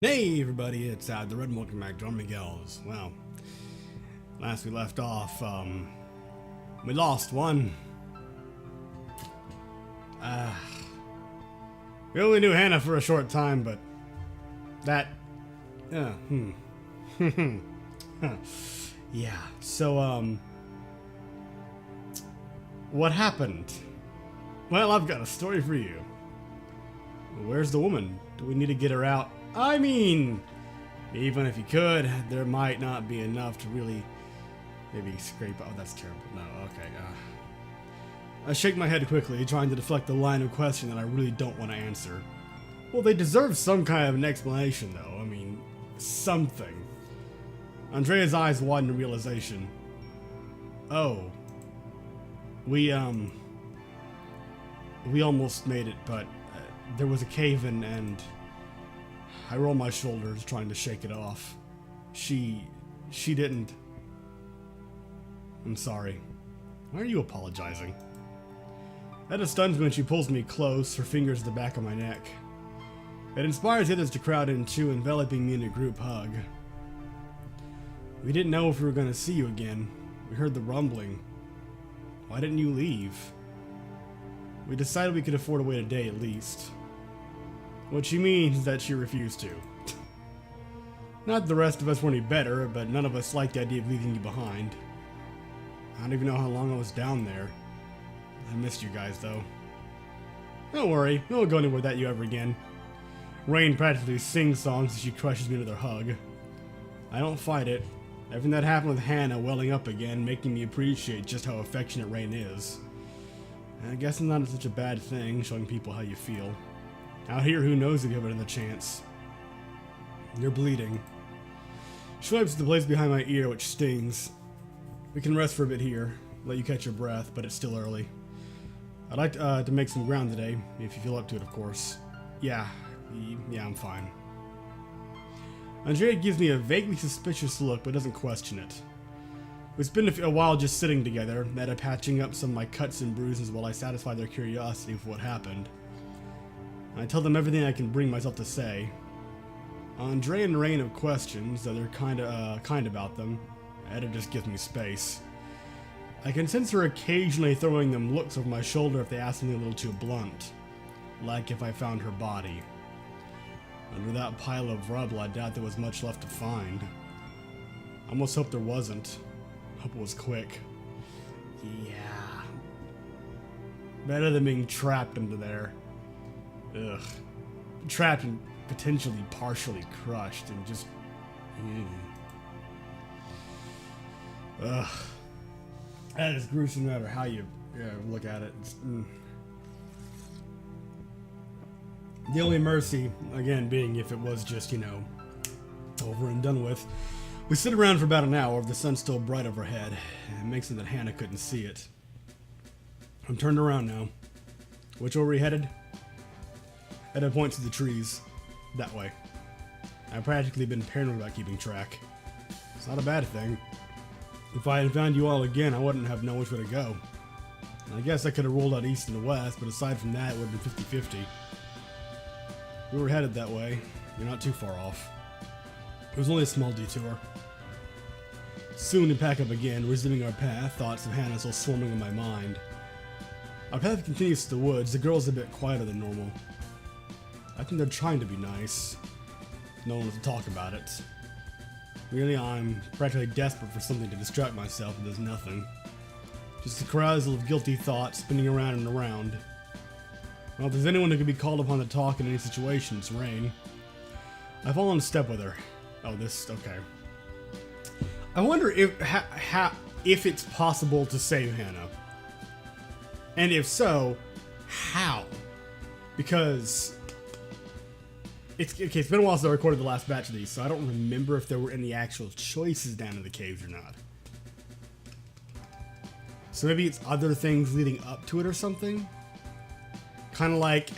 Hey everybody, it's the Red and welcome back to Miguel's. Well, last we left off, we lost one. We only knew Hannah for a short time, but that, yeah. So, what happened? Well, I've got a story for you. Where's the woman? Do we need to get her out? I mean, even if you could, there might not be enough to really maybe scrape. Oh, that's terrible. No, okay. I shake my head quickly, trying to deflect the line of question that I really don't want to answer. Well, they deserve some kind of an explanation, though. I mean, something. Andrea's eyes widen in realization. Oh. We almost made it, but there was a cave-in and I roll my shoulders, trying to shake it off. She didn't. I'm sorry. Why are you apologizing? That stuns me when she pulls me close, her fingers at the back of my neck. It inspires the others to crowd in too, enveloping me in a group hug. We didn't know if we were going to see you again. We heard the rumbling. Why didn't you leave? We decided we could afford to wait a day at least. What she means is that she refused to. Not that the rest of us were any better, but none of us liked the idea of leaving you behind. I don't even know how long I was down there. I missed you guys, though. Don't worry, we won't go anywhere without you ever again. Rain practically sings songs as she crushes me with her hug. I don't fight it. Everything that happened with Hannah welling up again, making me appreciate just how affectionate Rain is. And I guess it's not such a bad thing, showing people how you feel. Out here, who knows if you have another chance. You're bleeding. She wipes the place behind my ear, which stings. We can rest for a bit here, let you catch your breath, but it's still early. I'd like to make some ground today, if you feel up to it, of course. Yeah, I'm fine. Andrea gives me a vaguely suspicious look, but doesn't question it. We spend a while just sitting together, Netta patching up some of my cuts and bruises while I satisfy their curiosity for what happened. I tell them everything I can bring myself to say. Andrea and Rain have questions, though they're kind about them. Etta just gives me space. I can sense her occasionally throwing them looks over my shoulder if they ask something a little too blunt. Like if I found her body. Under that pile of rubble, I doubt there was much left to find. I almost hope there wasn't. Hope it was quick. Yeah. Better than being trapped into there. Ugh. Trapped and potentially partially crushed and just... Ugh. That is gruesome no matter how you look at it. The only mercy, again, being if it was just, over and done with. We sit around for about an hour with the sun still bright overhead. It makes it that Hannah couldn't see it. I'm turned around now. Which way are we headed? Etta points to the trees. That way. I've practically been paranoid about keeping track. It's not a bad thing. If I had found you all again, I wouldn't have known which way to go. I guess I could have rolled out east and west, but aside from that, it would have been 50-50. We were headed that way. You're not too far off. It was only a small detour. Soon we pack up again, resuming our path, thoughts of Hannah still swarming in my mind. Our path continues to the woods. The girl's a bit quieter than normal. I think they're trying to be nice. No one wants to talk about it. Really, I'm practically desperate for something to distract myself, and there's nothing. Just a carousal of guilty thoughts spinning around and around. Well, if there's anyone who can be called upon to talk in any situation, it's Rain. I fall in step with her. Oh, okay. I wonder if it's possible to save Hannah. And if so, how? Because... It's been a while since I recorded the last batch of these, so I don't remember if there were any actual choices down in the caves or not. So maybe it's other things leading up to it or something? Kind of like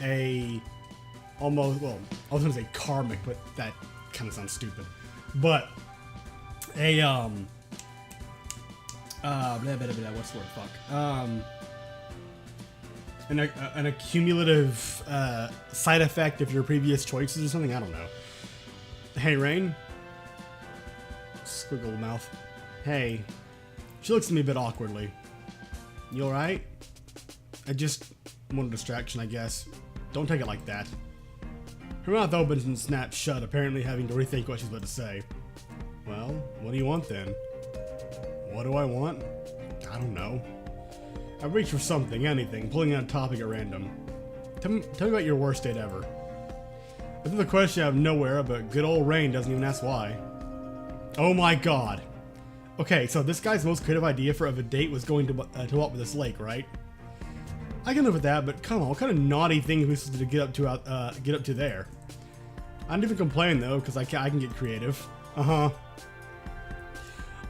almost, well, I was going to say karmic, but that kind of sounds stupid. But what's the word? Fuck. An accumulative side effect of your previous choices or something. I don't know. Hey, Rain. Squiggle mouth. Hey. She looks at me a bit awkwardly. You alright? I just want a distraction, I guess. Don't take it like that. Her mouth opens and snaps shut, apparently having to rethink what she's about to say. Well, what do you want then? What do I want? I don't know. I reach for something, anything, pulling out a topic at random. Tell me about your worst date ever. I threw the question out of nowhere, but good old Rain doesn't even ask why. Oh my god. Okay, so this guy's most creative idea for a date was going to walk with this lake, right? I can live with that, but come on, what kind of naughty thing are we supposed to get up to there? I don't even complain though, because I can get creative. What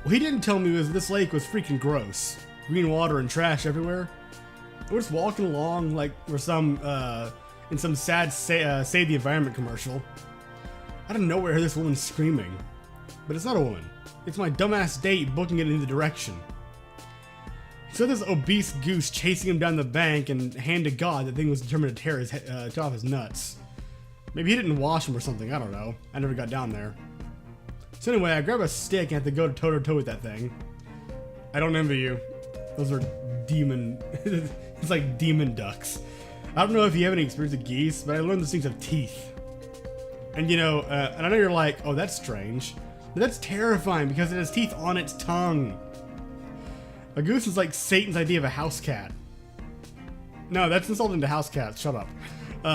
he didn't tell me was this lake was freaking gross. Green water and trash everywhere. We're just walking along like we're in some sad Save the Environment commercial. Out of nowhere, I hear this woman screaming. But it's not a woman. It's my dumbass date booking it in the direction. So this obese goose chasing him down the bank, and hand to God, the thing was determined to tear off his nuts. Maybe he didn't wash them or something, I don't know. I never got down there. So anyway, I grab a stick and have to go toe-to-toe with that thing. I don't envy you. Those are demon... it's like demon ducks. I don't know if you have any experience with geese, but I learned those things have teeth. And you know, and I know you're like, oh, that's strange. But that's terrifying because it has teeth on its tongue. A goose is like Satan's idea of a house cat. No, that's insulting to house cats. Shut up.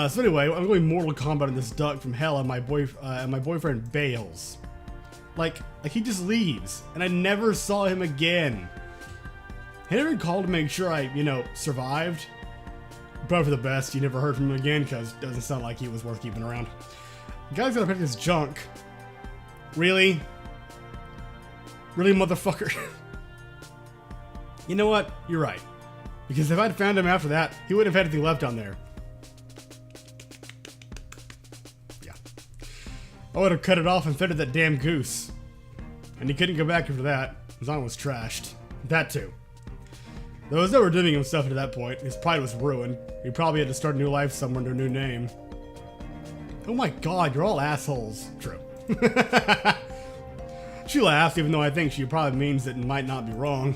So anyway, I'm going Mortal Kombat in this duck from hell, and my boyfriend bails. Like he just leaves, and I never saw him again. He never called to make sure I, survived. Probably for the best. You never heard from him again, because it doesn't sound like he was worth keeping around. The guy's gotta pick this junk. Really? Really, motherfucker? You know what? You're right. Because if I'd found him after that, he wouldn't have had anything left down there. Yeah. I would have cut it off and fed it that damn goose. And he couldn't go back after that. His arm was trashed. That too. Though he was never redeeming himself at that point. His pride was ruined. He probably had to start a new life somewhere under a new name. Oh my god, you're all assholes. True. She laughed, even though I think she probably means that it might not be wrong.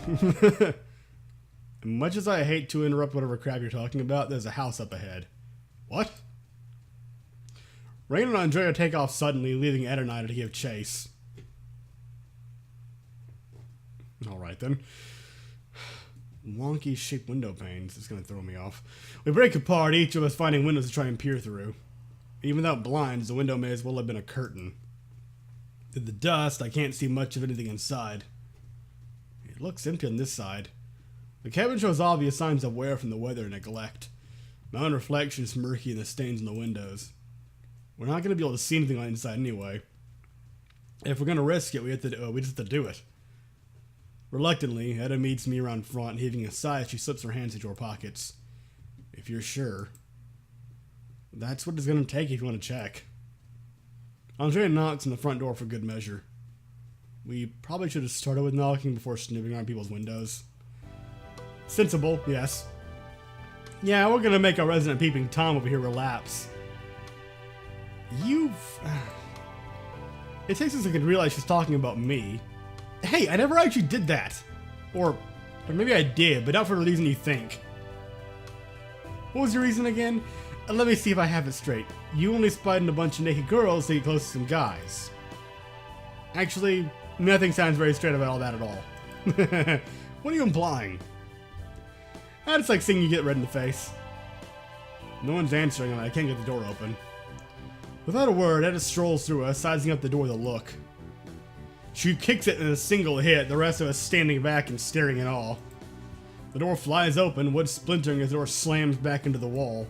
Much as I hate to interrupt whatever crap you're talking about, there's a house up ahead. What? Rain and Andrea take off suddenly, leaving Ed and I to give chase. Alright then. Wonky shaped window panes. It's gonna throw me off. We break apart, each of us finding windows to try and peer through. Even without blinds, the window may as well have been a curtain. In the dust, I can't see much of anything inside. It looks empty on this side. The cabin shows obvious signs of wear from the weather and neglect. My own reflection is murky in the stains in the windows. We're not going to be able to see anything on inside anyway. If we're going to risk it, we just have to do it. Reluctantly, Etta meets me around front, heaving a sigh as she slips her hands into her pockets. If you're sure. That's what it's going to take if you want to check. Andrea knocks on the front door for good measure. We probably should have started with knocking before snooping around people's windows. Sensible, yes. Yeah, we're gonna make our resident peeping Tom over here relapse. It takes a second to realize she's talking about me. Hey, I never actually did that. Or maybe I did, but not for the reason you think. What was your reason again? Let me see if I have it straight. You only spied on a bunch of naked girls to get close to some guys. Actually, nothing sounds very straight about all that at all. What are you implying? It's like seeing you get red in the face. No one's answering and I can't get the door open. Without a word, Etta strolls through us, sizing up the door with a look. She kicks it in a single hit, the rest of us standing back and staring in awe. The door flies open, wood splintering as the door slams back into the wall.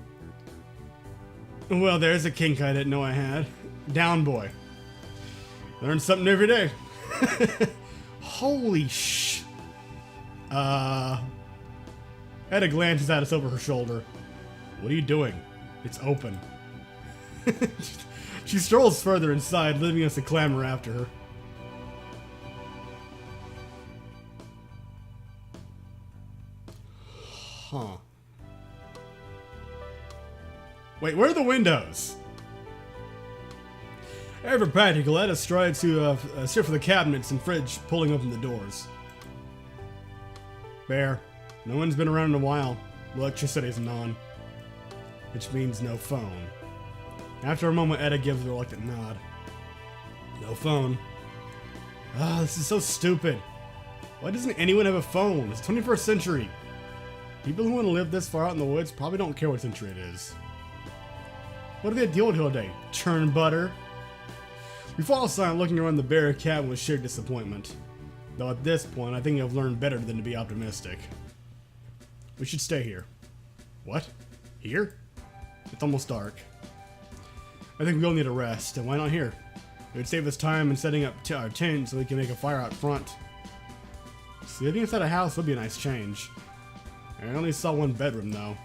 Well, there's a kink I didn't know I had. Down boy. Learn something every day. Holy sh... Etta glances at us over her shoulder. What are you doing? It's open. She strolls further inside, leaving us to clamor after her. Huh. Wait, where are the windows? Ever practical, Etta strides to search for the cabinets and fridge, pulling open the doors. Bear. No one's been around in a while. Electricity's on. Which means no phone. After a moment, Etta gives a reluctant nod. No phone. Ah, this is so stupid. Why doesn't anyone have a phone? It's 21st century. People who want to live this far out in the woods probably don't care what century it is. What do they deal with here all day? Churn butter? We fall silent, looking around the bare cabin with sheer disappointment. Though at this point, I think I've learned better than to be optimistic. We should stay here. What? Here? It's almost dark. I think we'll need a rest, and why not here? It would save us time in setting up our tent so we can make a fire out front. Sleeping inside a house would be a nice change. I only saw one bedroom, though.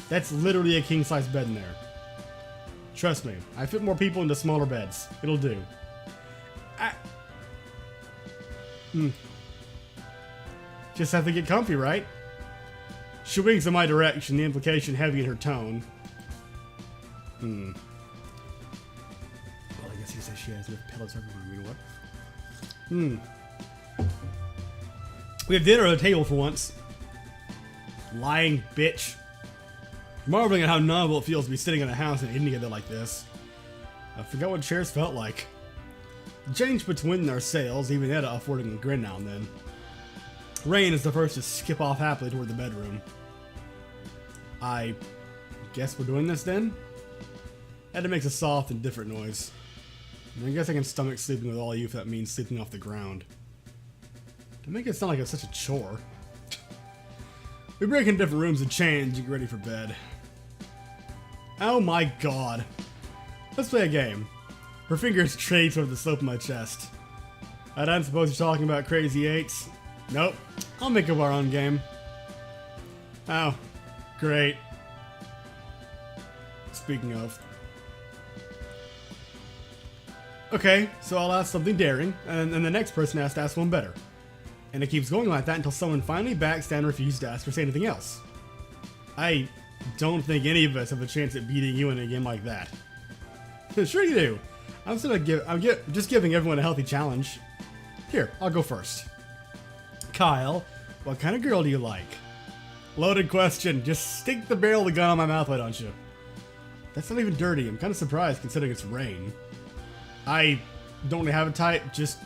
That's literally a king-size bed in there. Trust me, I fit more people into smaller beds. It'll do. Just have to get comfy, right? She winks in my direction, the implication heavy in her tone. Well, I guess he says she has enough pillows everywhere. I mean, what? We have dinner at the table for once. Lying bitch. Marveling at how novel it feels to be sitting in a house and eating together like this. I forgot what chairs felt like. The change between our sails, even Etta affording a grin now and then. Rain is the first to skip off happily toward the bedroom. I guess we're doing this then? Etta makes a soft and different noise. I guess I can stomach sleeping with all of you if that means sleeping off the ground. Don't make it sound like it's such a chore. We break into different rooms and change and get ready for bed. Oh my god. Let's play a game. Her fingers trace over the slope of my chest. I don't suppose you're talking about Crazy Eights? Nope. I'll make up our own game. Oh, great. Speaking of. Okay, so I'll ask something daring, and then the next person has to ask one better. And it keeps going like that until someone finally backs down and refuses to ask or say anything else. I don't think any of us have a chance at beating you in a game like that. Sure you do. I'm just giving everyone a healthy challenge. Here, I'll go first. Kyle, what kind of girl do you like? Loaded question. Just stick the barrel of the gun on my mouth, why don't you? That's not even dirty. I'm kind of surprised considering it's rain. I don't really have a type, just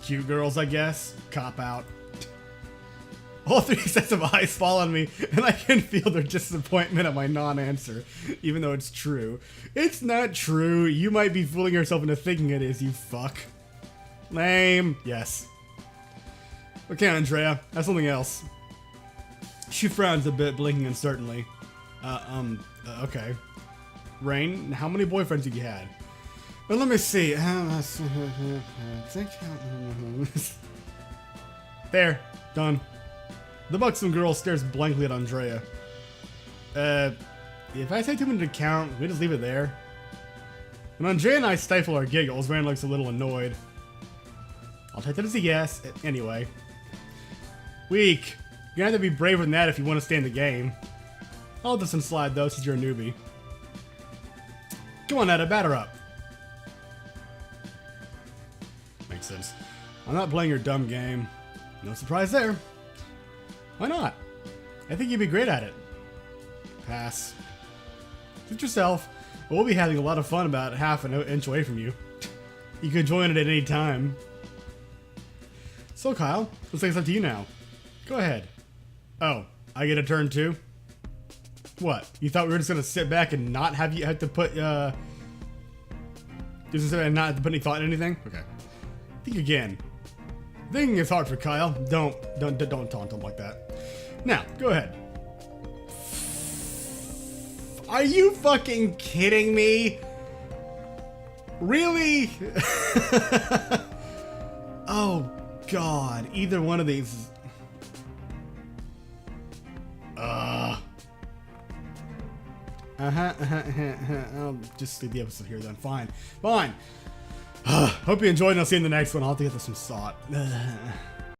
cute girls, I guess. Cop out. All three sets of eyes fall on me, and I can feel their disappointment at my non-answer, even though it's true. It's not true. You might be fooling yourself into thinking it is, you fuck. Lame. Yes. Okay, Andrea. That's something else. She frowns a bit, blinking uncertainly. Okay. Rain, how many boyfriends have you had? Well, let me see. There. Done. The buxom girl stares blankly at Andrea. If I say too many to count, we just leave it there. When Andrea and I stifle our giggles, Rain looks a little annoyed. I'll take that as a yes. Anyway. Weak. You're gonna have to be braver than that if you want to stay in the game. I'll let this one slide though, since you're a newbie. Come on, Etta, batter up. Makes sense. I'm not playing your dumb game. No surprise there. Why not? I think you'd be great at it. Pass. Suit yourself. We'll be having a lot of fun about half an inch away from you. You could join it at any time. So Kyle, looks like it's up to you now. Go ahead. Oh, I get a turn too? What? You thought we were just gonna sit back and not have you have to put just and not have to put any thought in anything? Okay. Think again. Thinking is hard for Kyle. Don't taunt him like that. Now, go ahead. Are you fucking kidding me? Really? Oh god, either one of these is... I'll just leave the episode here then. Fine. Hope you enjoyed and I'll see you in the next one. I'll have to get to some thought.